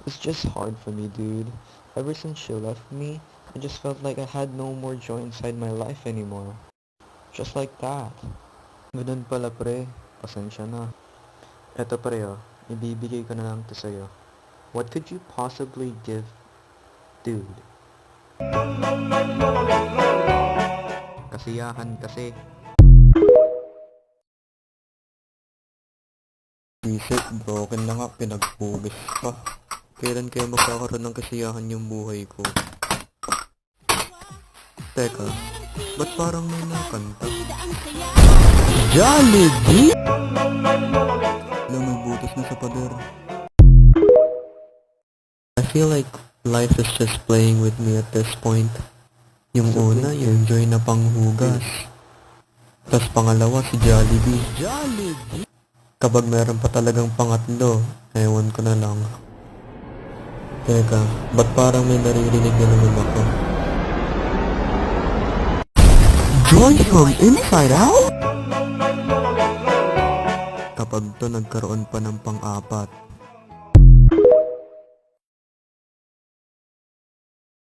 It's just hard for me, dude. Ever since she left me, I just felt like I had no more joy inside my life anymore. Just like that. Ganun pala pre, pasensya na. Eto pre oh, ibibigay ko na lang to sa'yo. What could you possibly give, dude? Kasiyahan kasi. Isip, broken na nga, pinagpugis pa. Kailan kaya magkakaroon ng kasiyahan yung buhay ko? Teka, ba't parang may nakanta? Jollibee! Alam, may butas na sa pader. I feel like life is just playing with me at this point. Yung una, yung joy na panghugas. Tapos pangalawa, si Jollibee. Jollibee! Kapag meron pa talagang pangatlo, ewan ko na lang. Teka, ba't parang may naririnig na naman ako? Joy from inside out? Kapag to nagkaroon pa ng pang-apat,